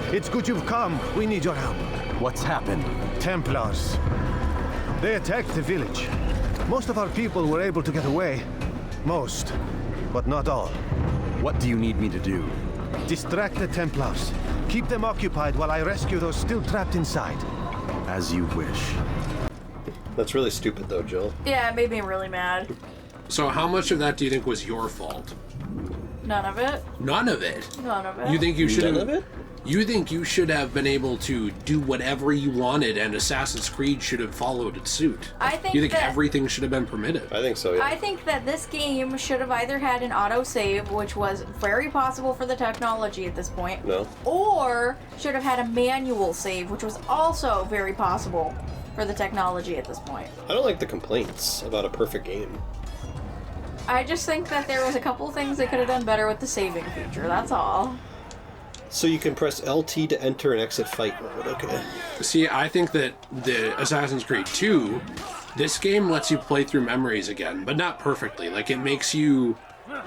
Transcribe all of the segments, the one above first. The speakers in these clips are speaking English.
It's good you've come. We need your help. What's happened? Templars. They attacked the village. Most of our people were able to get away. Most, but not all. What do you need me to do? Distract the Templars. Keep them occupied while I rescue those still trapped inside. As you wish. That's really stupid, though, Jill. Yeah, it made me really mad. So how much of that do you think was your fault? None of it. None of it? None of it. You think you should have... None of it? You think you should have been able to do whatever you wanted and Assassin's Creed should have followed suit? I think You think that, everything should have been permitted? I think so, yeah. I think that this game should have either had an autosave, which was very possible for the technology at this point. No. Or should have had a manual save, which was also very possible for the technology at this point. I don't like the complaints about a perfect game. I just think that there was a couple things they could have done better with the saving feature, that's all. So you can press LT to enter and exit fight mode, okay. See, I think that the Assassin's Creed 2, this game lets you play through memories again, but not perfectly. Like, it makes you,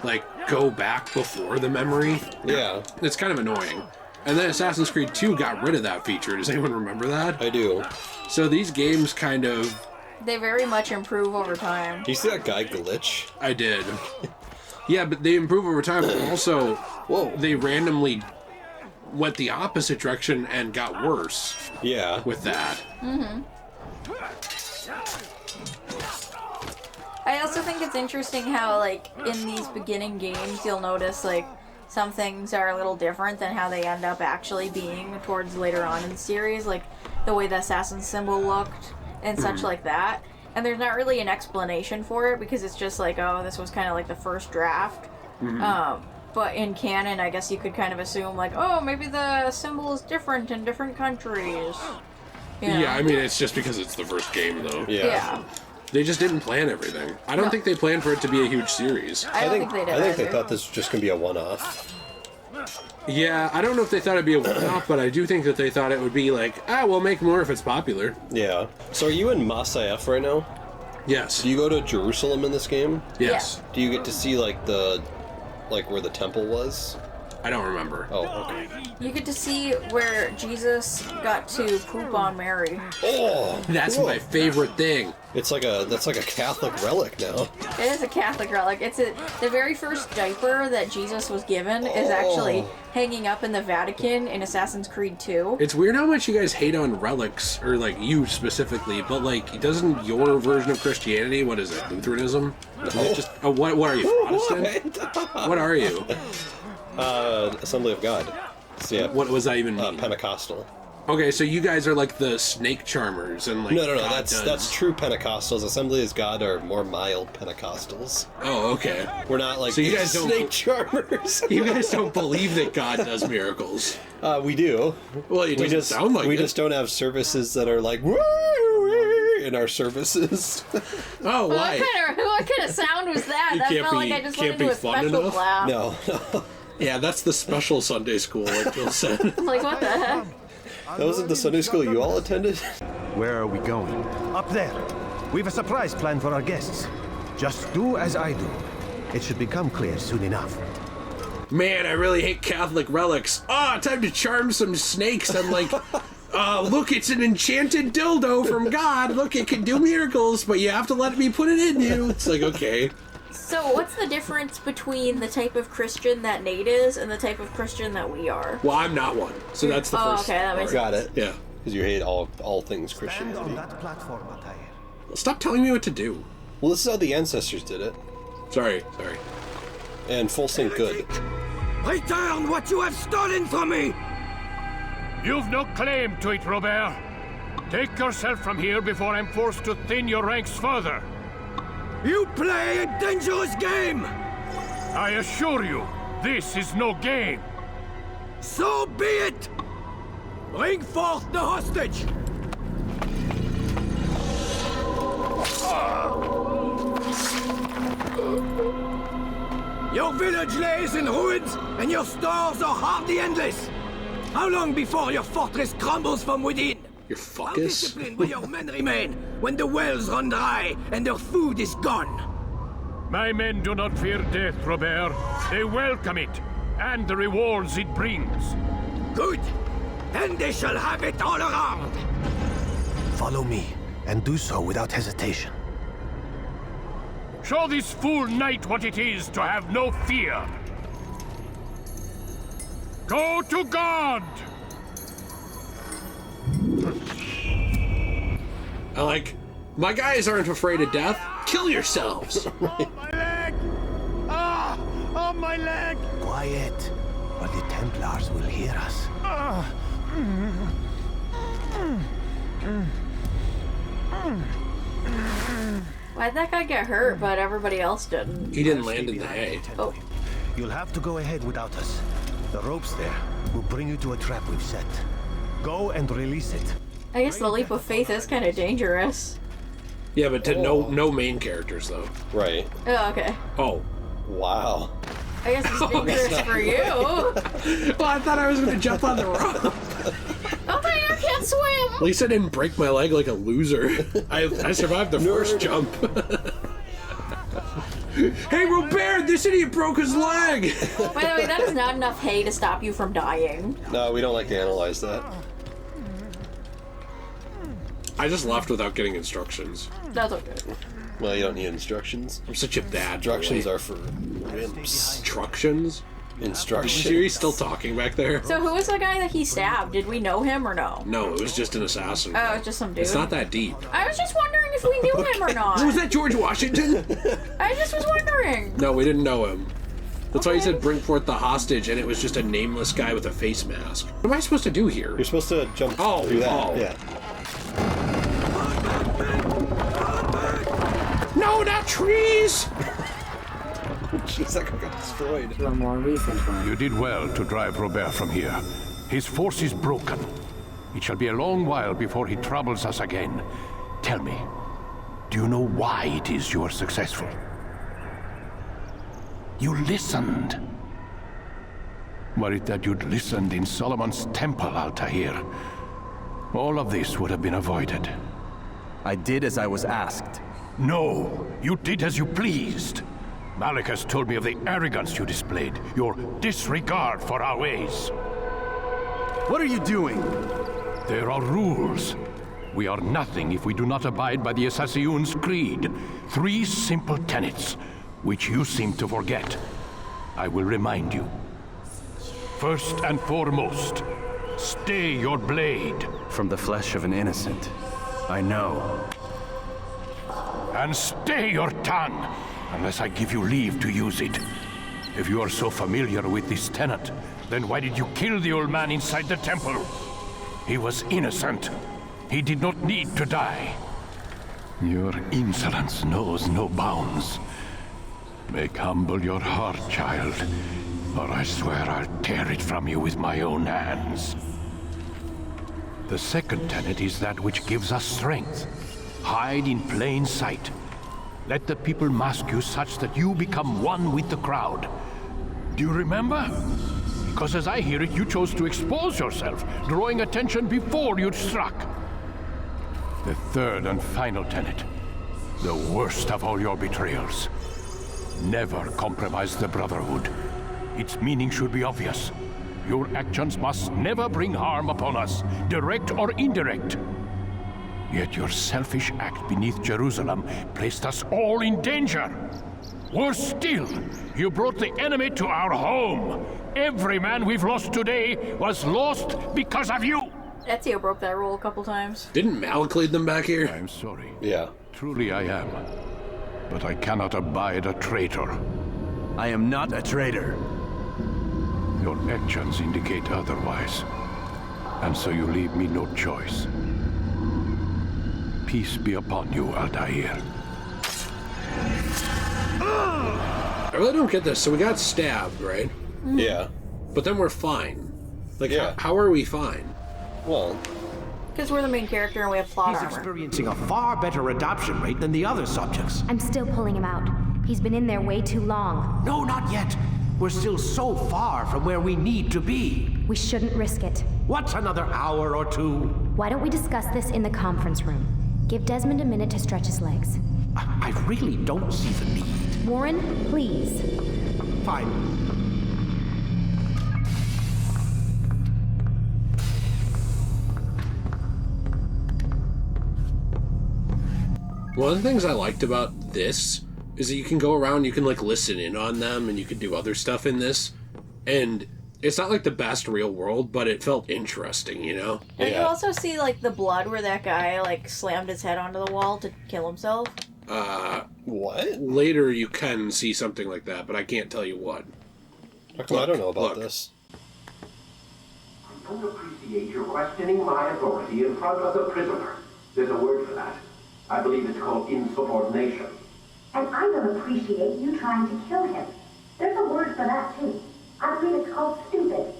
like, go back before the memory. Yeah. It's kind of annoying. And then Assassin's Creed 2 got rid of that feature. Does anyone remember that? I do. So these games kind of... They very much improve over time. Do you see that guy glitch? I did. Yeah, but they improve over time, but also Whoa. they randomly went the opposite direction and got worse Yeah. with that. Mm-hmm. I also think it's interesting how, like, in these beginning games, you'll notice, like, some things are a little different than how they end up actually being towards later on in the series, like the way the assassin symbol looked and such like that. And there's not really an explanation for it because it's just like, oh, this was kind of like the first draft. But in canon, I guess you could kind of assume, like, oh, maybe the symbol is different in different countries. You know? Yeah, I mean, it's just because it's the first game, though. Yeah. They just didn't plan everything. I don't think they planned for it to be a huge series. I don't think they did. I think they either. thought this was just going to be a one-off. Yeah, I don't know if they thought it'd be a one-off, but I do think that they thought it would be like, we'll make more if it's popular. Yeah. So are you in Masayef right now? Yes. Do you go to Jerusalem in this game? Yes. Do you get to see, like, where the temple was? I don't remember. Oh, okay. You get to see where Jesus got to poop on Mary. Oh! That's cool. my favorite thing. That's like a Catholic relic now. It is a Catholic relic. It's the very first diaper that Jesus was given is actually hanging up in the Vatican in Assassin's Creed 2. It's weird how much you guys hate on relics, or like you specifically, but like, doesn't your version of Christianity, what is it, Lutheranism? Is it just, what are you, Protestant? What are you? Assembly of God. So, yeah. What was that even mean? Pentecostal. Okay, so you guys are like the snake charmers and like... No. God That's does. true Pentecostals. Assembly of God are more mild Pentecostals. Oh, okay. We're not like So you guys don't- snake charmers. You guys don't believe that God does miracles. We do. Well, it doesn't sound like we it. just don't have services that are like woo in our services. Oh, why? What kind of sound was that? It That can't felt be- like I just can't went be into a fun special enough? class. No. Yeah, that's the special Sunday school, like Jill said. Like, what the heck? That wasn't the Sunday school you all attended? Where are we going? Up there. We've a surprise plan for our guests. Just do as I do. It should become clear soon enough. Man, I really hate Catholic relics. Time to charm some snakes. I'm like, look, it's an enchanted dildo from God. Look, it can do miracles, but you have to let me put it in you. It's like, okay. So, what's the difference between the type of Christian that Nate is and the type of Christian that we are? Well, I'm not one, so that's the first. Okay, that makes Got it. Yeah. Because you hate all things Stand on Christianity. that platform, Altair. Stop telling me what to do. Well, this is how the ancestors did it. Sorry. And full sync good. Return what you have stolen from me! You've no claim to it, Robert. Take yourself from here before I'm forced to thin your ranks further. You play a dangerous game! I assure you, this is no game. So be it! Bring forth the hostage! Your village lays in ruins, and your stores are hardly endless. How long before your fortress crumbles from within? Your How fuckus? disciplined will your men remain when the wells run dry and their food is gone? My men do not fear death, Robert. They welcome it, and the rewards it brings. Good. then they shall have it all around. Follow me, and do so without hesitation. Show this fool knight what it is to have no fear. Go to God! I like, my guys aren't afraid of death. Kill yourselves. My leg! Ah! Oh, my leg! Quiet, or the Templars will hear us. Why'd that guy get hurt, but everybody else didn't? He didn't land in the hay. Oh. You'll have to go ahead without us. The ropes there will bring you to a trap we've set. Go and release it. I guess the leap of faith is kind of dangerous. Yeah, but to no main characters though. Right. Oh, okay. Oh. Wow. I guess it's dangerous for you. Well, I thought I was going to jump on the rope. Altair can't swim! At least I didn't break my leg like a loser. I survived the first jump. Hey, Robert, this idiot broke his leg! By the way, that is not enough hay to stop you from dying. No, we don't like to analyze that. I just left without getting instructions. That's okay. Well, you don't need instructions. I'm such a bad Instructions boy. are for wimps. Instructions? Instructions. Are you still talking back there? So who was the guy that he stabbed? Did we know him or no? No, it was just an assassin. Oh, it's just some dude. It's not that deep. I was just wondering if we knew him or not. Was that George Washington? I just was wondering. No, we didn't know him. That's why he Okay. said bring forth the hostage, and it was just a nameless guy with a face mask. What am I supposed to do here? You're supposed to jump through that. Oh. Yeah. No, not trees! Jeez, that guy got destroyed. To a more recent one. You did well to drive Robert from here. His force is broken. It shall be a long while before he troubles us again. Tell me, do you know why it is you are successful? You listened. Were it that you'd listened in Solomon's temple, Altair, all of this would have been avoided. I did as I was asked. No, you did as you pleased. Malik has told me of the arrogance you displayed, your disregard for our ways. What are you doing? There are rules. We are nothing if we do not abide by the Assassin's creed. 3 simple tenets, which you seem to forget. I will remind you. First and foremost, stay your blade. From the flesh of an innocent. I know. And stay your tongue, unless I give you leave to use it. If you are so familiar with this tenet, then why did you kill the old man inside the temple? He was innocent. He did not need to die. Your insolence knows no bounds. Make humble your heart, child, or I swear I'll tear it from you with my own hands. The second tenet is that which gives us strength. Hide in plain sight. Let the people mask you such that you become one with the crowd. Do you remember? Because as I hear it, you chose to expose yourself, drawing attention before you'd struck. The third and final tenet, the worst of all your betrayals. Never compromise the Brotherhood. Its meaning should be obvious. Your actions must never bring harm upon us, direct or indirect. Yet your selfish act beneath Jerusalem placed us all in danger. Worse still, you brought the enemy to our home. Every man we've lost today was lost because of you. Ezio broke that rule a couple times. Didn't Malik lead them back here? I'm sorry. Yeah. Truly I am. But I cannot abide a traitor. I am not a traitor. Your actions indicate otherwise. And so you leave me no choice. Peace be upon you, Altair. I really don't get this. So we got stabbed, right? Yeah. But then we're fine. Like, Yeah. how are we fine? Well, Because we're the main character and we have plot He's armor. experiencing a far better adoption rate than the other subjects. I'm still pulling him out. He's been in there way too long. No, not yet. We're still so far from where we need to be. We shouldn't risk it. What's another hour or two? Why don't we discuss this in the conference room? Give Desmond a minute to stretch his legs. I really don't see the need. Warren, please. Fine. One of the things I liked about this is that you can go around, you can like listen in on them, and you can do other stuff in this. And it's not like the best real world, but it felt interesting, you know? And you also see like the blood where that guy like slammed his head onto the wall to kill himself. What? Later you can see something like that, but I can't tell you what. Look, I don't know about this. I don't appreciate you questioning my authority in front of the prisoner. There's a word for that. I believe it's called insubordination. And I don't appreciate you trying to kill him. There's a word for that, too. I believe it's called stupid.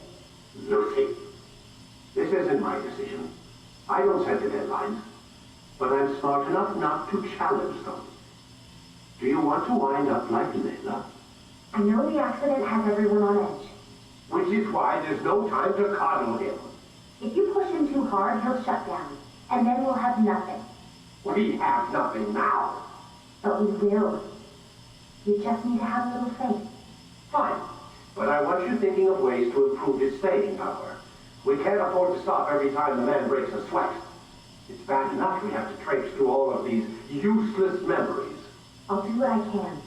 Lucy, this isn't my decision. I don't set the deadlines, but I'm smart enough not to challenge them. Do you want to wind up like Layla? I know the accident has everyone on edge. Which is why there's no time to coddle him. If you push him too hard, he'll shut down, and then we'll have nothing. We have nothing now. But we will. You just need to have a little faith. Fine, but I want you thinking of ways to improve his staying power. We can't afford to stop every time the man breaks a sweat. It's bad enough we have to traipse through all of these useless memories. I'll do what I can.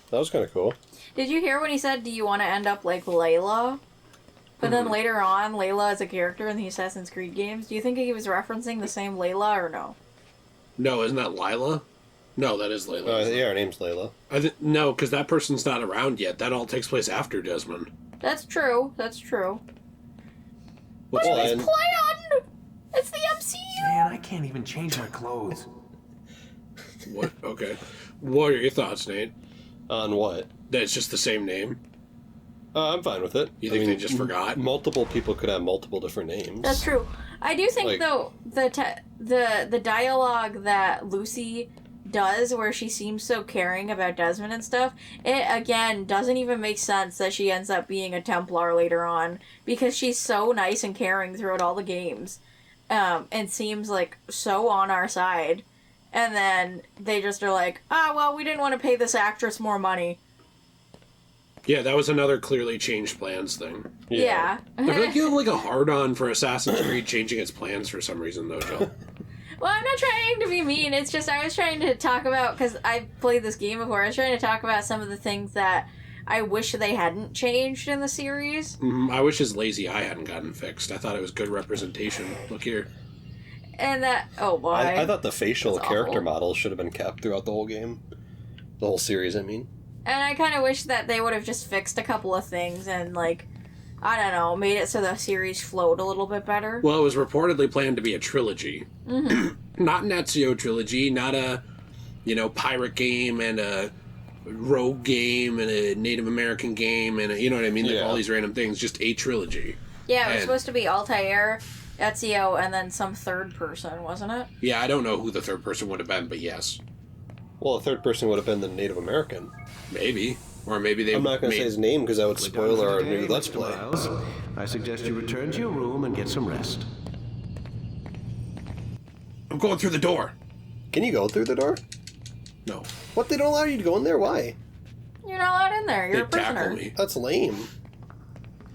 That was kind of cool. Did you hear when he said, do you want to end up like Layla? But then later on, Layla is a character in the Assassin's Creed games. Do you think he was referencing the same Layla or no? No, isn't that Lila? No, that is Layla. Yeah, her name's Layla. No, because that person's not around yet. That all takes place after Desmond. That's true. That's true. What's his plan? It's the MCU! Man, I can't even change my clothes. What? Okay. What are your thoughts, Nate? On what? That it's just the same name? I'm fine with it. You think they just forgot? Multiple people could have multiple different names. That's true. I do think, though, the dialogue that Lucy does, where she seems so caring about Desmond and stuff, it, again, doesn't even make sense that she ends up being a Templar later on, because she's so nice and caring throughout all the games, and seems, like, so on our side. And then they just are like, well, we didn't want to pay this actress more money. Yeah, that was another clearly changed plans thing. Yeah. I feel like you have like a hard-on for Assassin's Creed changing its plans for some reason, though, Jill. Well, I'm not trying to be mean. It's just I was trying to talk about, because I've played this game before, I was trying to talk about some of the things that I wish they hadn't changed in the series. I wish his lazy eye hadn't gotten fixed. I thought it was good representation. Look here. And that, oh boy. I thought the facial That's character awful. models should have been kept throughout the whole game. The whole series, I mean. And I kind of wish that they would have just fixed a couple of things and, like, I don't know, made it so the series flowed a little bit better. Well, it was reportedly planned to be a trilogy. Mm-hmm. Not an Ezio trilogy, not a, pirate game and a rogue game and a Native American game and you know what I mean? Like all these random things, just a trilogy. Yeah, it was supposed to be Altair, Ezio, and then some third person, wasn't it? Yeah, I don't know who the third person would have been, but yes. Well, the third person would have been the Native American. Maybe. Or maybe they... I'm not going to say his name because that would spoil our new Let's Play. Miles, I suggest you return to your room and get some rest. I'm going through the door. Can you go through the door? No. What? They don't allow you to go in there? Why? You're not allowed in there. You're a prisoner. Me. That's lame.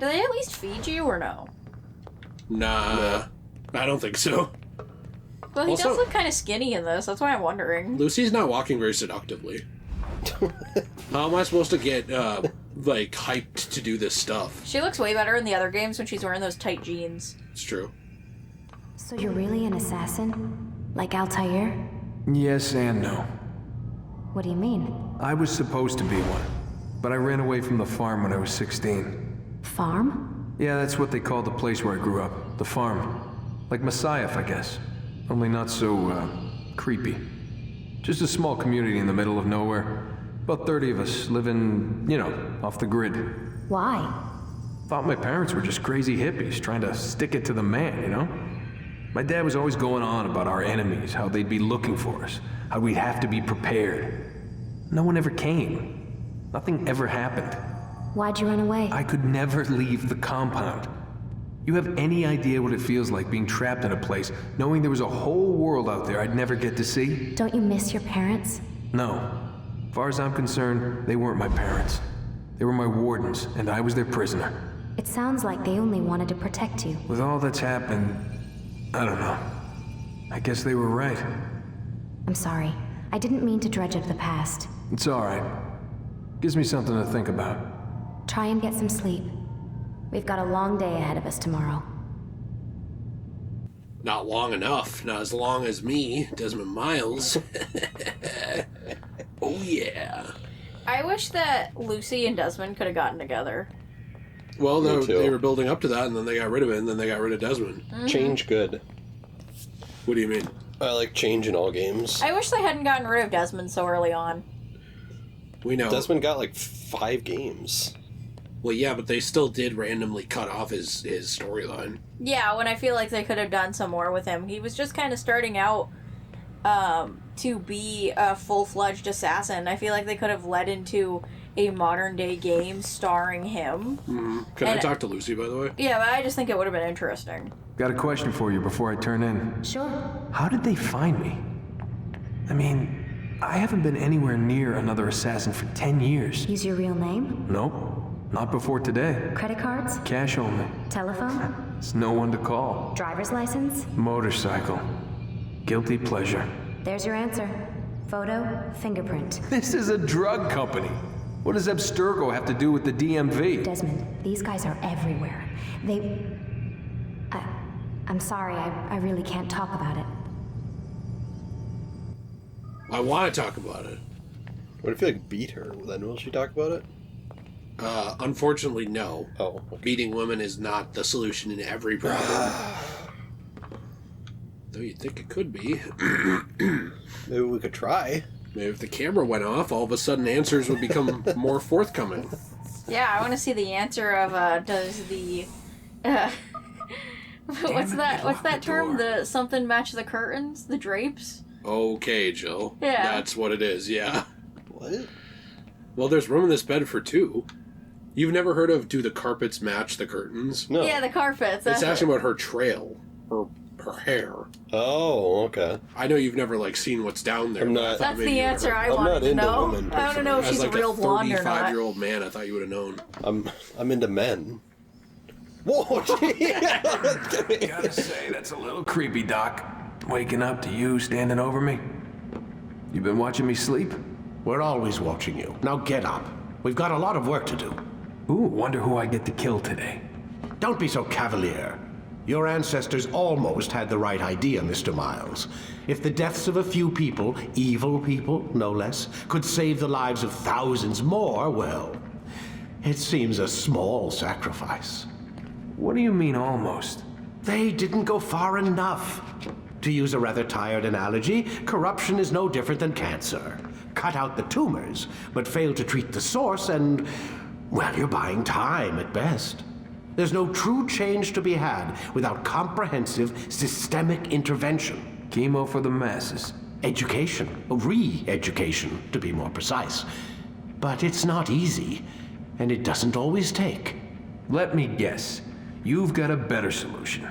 Do they at least feed you or no? Nah. I don't think so. Well, he does look kind of skinny in this. That's why I'm wondering. Lucy's not walking very seductively. How am I supposed to get, hyped to do this stuff? She looks way better in the other games when she's wearing those tight jeans. It's true. So you're really an assassin? Like Altair? Yes and no. What do you mean? I was supposed to be one, but I ran away from the farm when I was 16. Farm? Yeah, that's what they called the place where I grew up. The farm. Like Messiah, I guess. Only not so, creepy. Just a small community in the middle of nowhere. About 30 of us living, off the grid. Why? Thought my parents were just crazy hippies trying to stick it to the man, My dad was always going on about our enemies, how they'd be looking for us, how we'd have to be prepared. No one ever came. Nothing ever happened. Why'd you run away? I could never leave the compound. You have any idea what it feels like being trapped in a place, knowing there was a whole world out there I'd never get to see? Don't you miss your parents? No. As far as I'm concerned, they weren't my parents. They were my wardens, and I was their prisoner. It sounds like they only wanted to protect you. With all that's happened, I don't know. I guess they were right. I'm sorry. I didn't mean to dredge up the past. It's alright. Gives me something to think about. Try and get some sleep. We've got a long day ahead of us tomorrow. Not long enough. Not as long as me, Desmond Miles. Oh, yeah. I wish that Lucy and Desmond could have gotten together. Well, they were building up to that, and then they got rid of it, and then they got rid of Desmond. Mm-hmm. Change good. What do you mean? I like change in all games. I wish they hadn't gotten rid of Desmond so early on. We know. Desmond got like 5 games. Well, yeah, but they still did randomly cut off his storyline. Yeah, when I feel like they could have done some more with him. He was just kind of starting out to be a full-fledged assassin. I feel like they could have led into a modern-day game starring him. Mm-hmm. Can I talk to Lucy, by the way? Yeah, but I just think it would have been interesting. Got a question for you before I turn in. Sure. How did they find me? I mean, I haven't been anywhere near another assassin for 10 years. Use your real name? Nope. Not before today. Credit cards? Cash only. Telephone? It's no one to call. Driver's license? Motorcycle. Guilty pleasure. There's your answer. Photo, fingerprint. This is a drug company. What does Abstergo have to do with the DMV? Desmond, these guys are everywhere. I'm sorry, I really can't talk about it. I want to talk about it. What if you like beat her? Then will she talk about it? Unfortunately, no. Oh. Okay. Beating women is not the solution in every problem. Though you'd think it could be. Maybe we could try. Maybe if the camera went off, all of a sudden answers would become more forthcoming. Yeah, I want to see the answer of, does the... what's that term? The something match the curtains? The drapes? Okay, Jill. Yeah. That's what it is, yeah. What? Well, there's room in this bed for 2. You've never heard of do the carpets match the curtains? No. Yeah, the carpets. It's asking about her trail. Her hair. Oh, okay. I know you've never, seen what's down there. That's the answer I wanted to know. I don't know if she's a real blonde or not. As a 35-year-old man, I thought you would have known. I'm into men. Whoa! Gotta say, that's a little creepy, Doc. Waking up to you standing over me. You been watching me sleep? We're always watching you. Now get up. We've got a lot of work to do. Ooh, wonder who I get to kill today. Don't be so cavalier. Your ancestors almost had the right idea, Mr. Miles. If the deaths of a few people, evil people, no less, could save the lives of thousands more, well, it seems a small sacrifice. What do you mean, almost? They didn't go far enough. To use a rather tired analogy, corruption is no different than cancer. Cut out the tumors, but fail to treat the source and, well, you're buying time at best. There's no true change to be had without comprehensive, systemic intervention. Chemo for the masses. Education, re-education, to be more precise. But it's not easy, and it doesn't always take. Let me guess. You've got a better solution.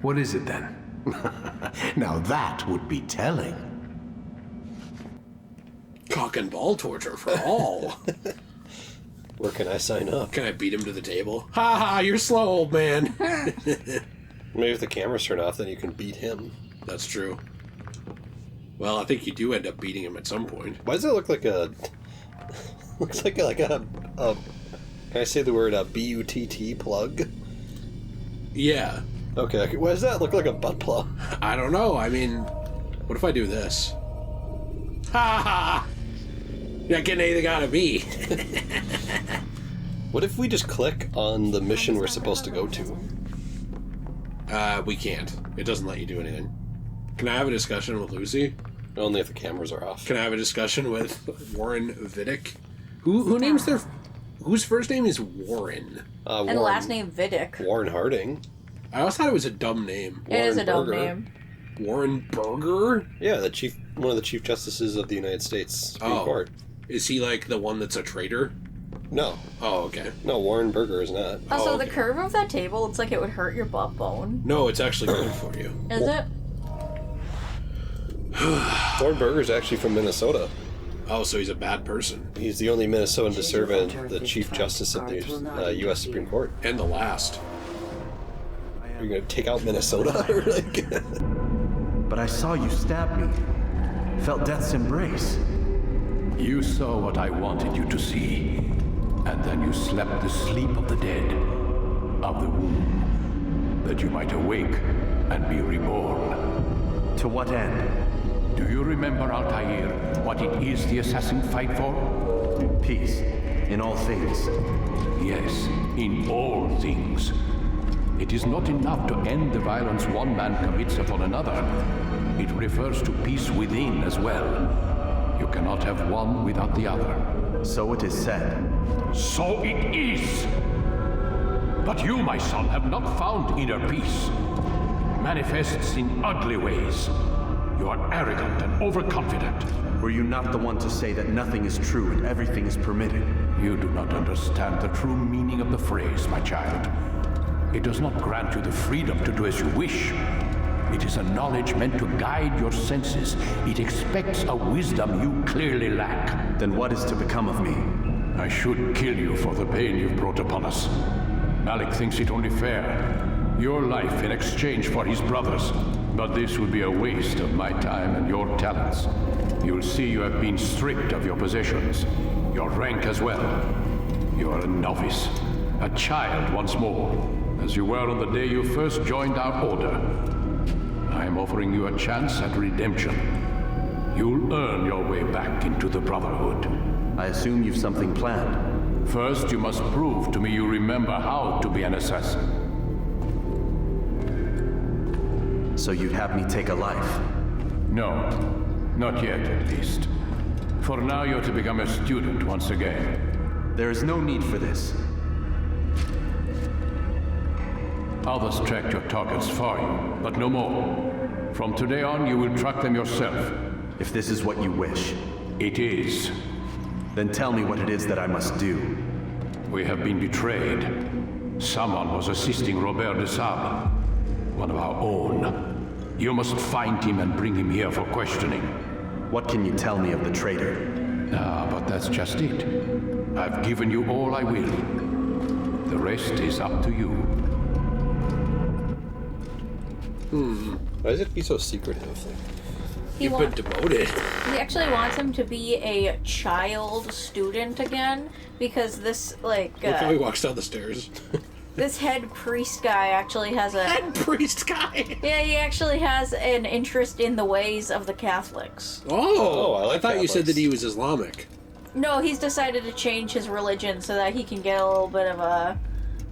What is it then? Now that would be telling. Cock and ball torture for all. Where can I sign up? Can I beat him to the table? Ha ha, you're slow, old man. Maybe if the cameras turn off, then you can beat him. That's true. Well, I think you do end up beating him at some point. Why does it look like a... looks like a can I say the word B-U-T-T plug? Yeah. Okay, why does that look like a butt plug? I don't know. I mean, what if I do this? Ha ha! You're not getting anything out of me. What if we just click on the mission we're supposed to go to? We can't. It doesn't let you do anything. Can I have a discussion with Lucy? Only if the cameras are off. Can I have a discussion with Warren Vidic? Who names their... Whose first name is Warren? And the last name Vidic. Warren Harding. I always thought it was a dumb name. It is a dumb name. Warren Burger? Yeah, one of the Chief Justices of the United States Supreme Court. Is he the one that's a traitor? No. Oh, okay. No, Warren Burger is not. Also, the curve of that table looks like it would hurt your butt bone. No, it's actually good for you. Is it? Warren Burger is actually from Minnesota. Oh, so he's a bad person. He's the only Minnesotan to serve as the Chief Justice of the U.S. Supreme Court. And the last. Are you going to take out Minnesota? But I saw you stab me. felt death's embrace. You saw what I wanted you to see, and then you slept the sleep of the dead, of the womb, that you might awake and be reborn. To what end? Do you remember, Altair, what it is the assassin fight for? Peace, in all things. Yes, in all things. It is not enough to end the violence one man commits upon another. It refers to peace within as well. You cannot have one without the other. So it is said. So it is! But you, my son, have not found inner peace. It manifests in ugly ways. You are arrogant and overconfident. Were you not the one to say that nothing is true and everything is permitted? You do not understand the true meaning of the phrase, my child. It does not grant you the freedom to do as you wish. It is a knowledge meant to guide your senses. It expects a wisdom you clearly lack. Then what is to become of me? I should kill you for the pain you've brought upon us. Malik thinks it only fair. Your life in exchange for his brother's. But this would be a waste of my time and your talents. You'll see you have been stripped of your possessions, your rank as well. You are a novice, a child once more, as you were on the day you first joined our order. I am offering you a chance at redemption. You'll earn your way back into the Brotherhood. I assume you've something planned. First, you must prove to me you remember how to be an assassin. So you'd have me take a life? No, not yet at least. For now, you're to become a student once again. There is no need for this. Others tracked your targets for you, but no more. From today on, you will track them yourself. If this is what you wish. It is. Then tell me what it is that I must do. We have been betrayed. Someone was assisting Robert de Sable, one of our own. You must find him and bring him here for questioning. What can you tell me of the traitor? But that's just it. I've given you all I will. The rest is up to you. Why does it be so secretive? You've been demoted. He actually wants him to be a child student again, because this, like... Look how he walks down the stairs. This head priest guy actually has a... Head priest guy? Yeah, he actually has an interest in the ways of the Catholics. I thought you said that he was Islamic. No, he's decided to change his religion so that he can get a little bit of a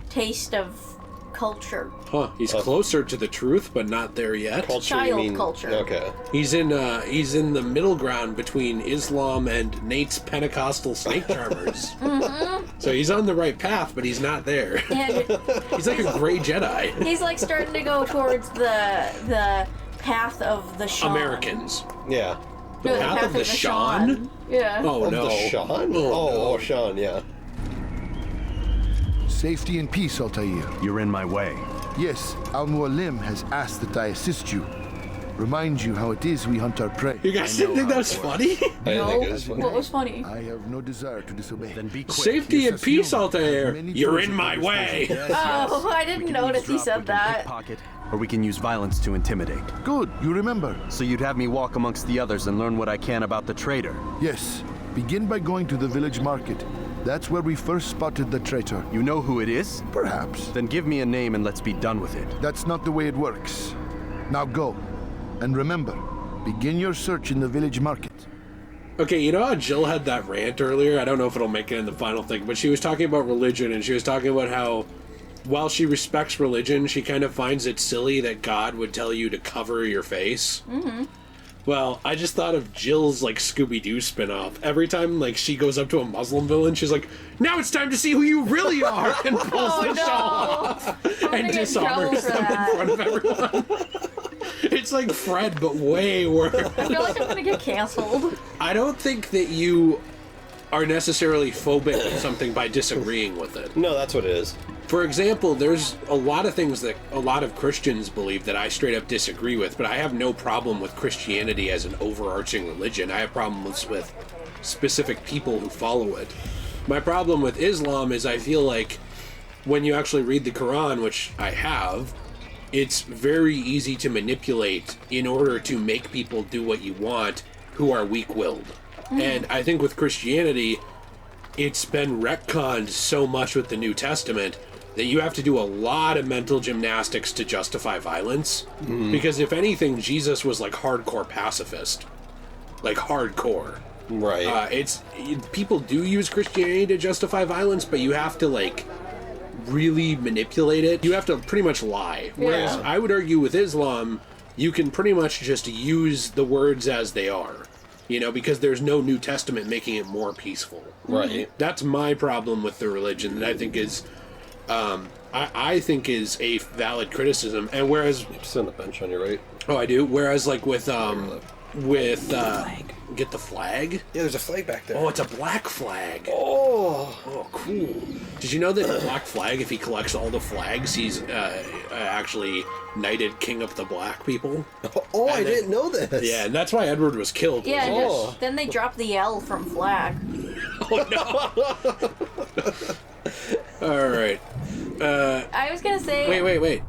taste of culture. Huh, he's closer to the truth, but not there yet. Culture, Child culture. Okay. He's in the middle ground between Islam and Nate's Pentecostal snake charmers. So he's on the right path, but he's not there. And he's like a gray Jedi. He's like starting to go towards the path of the Shan. Americans. Yeah. The path of the Shan? Yeah. Oh, Of no. the Shan? Oh, Shan, yeah. Safety and peace, Altair. You're in my way. Yes, Mualim has asked that I assist you. Remind you how it is we hunt our prey. You guys didn't think that was funny? No, what was funny? I have no desire to disobey. Then be quick. Safety and peace, Altair. You're in my way. Oh, I didn't notice he said that. Pickpocket, or we can use violence to intimidate. Good, you remember. So you'd have me walk amongst the others and learn what I can about the traitor? Yes. Begin by going to the village market. That's where we first spotted the traitor. You know who it is? Perhaps. Then give me a name and let's be done with it. That's not the way it works. Now go. And remember, begin your search in the village market. Okay, you know how Jill had that rant earlier? I don't know if it'll make it in the final thing, but she was talking about religion, and she was talking about how, while she respects religion, she kind of finds it silly that God would tell you to cover your face. Mm-hmm. Well, I just thought of Jill's, like, Scooby-Doo spinoff. Every time, like, she goes up to a Muslim villain, she's like, now it's time to see who you really are! And pulls the shawl off and dishonors them in front of everyone. It's like Fred, but way worse. I feel like I'm gonna get canceled. I don't think that you are necessarily phobic of something by disagreeing with it. No, that's what it is. For example, there's a lot of things that a lot of Christians believe that I straight up disagree with, but I have no problem with Christianity as an overarching religion. I have problems with specific people who follow it. My problem with Islam is I feel like when you actually read the Quran, which I have, it's very easy to manipulate in order to make people do what you want who are weak-willed. And I think with Christianity, it's been retconned so much with the New Testament that you have to do a lot of mental gymnastics to justify violence. Because if anything, Jesus was like hardcore pacifist. Like hardcore. Right. People do use Christianity to justify violence, but you have to like really manipulate it. You have to pretty much lie. Whereas I would argue with Islam, you can pretty much just use the words as they are. You know, because there's no New Testament making it more peaceful. Right. That's my problem with the religion that I think is, I think is a valid criticism. And whereas, you sit on the bench on your right. Oh, I do. Whereas, like with get the flag. Yeah, there's a flag back there. Oh, it's a black flag. Oh, cool. Did you know that the black flag, if he collects all the flags, he's actually knighted king of the black people? Oh, I didn't know this. Yeah, and that's why Edward was killed. Yeah, then they dropped the L from flag. Oh, no. All right. I was going to say... Wait.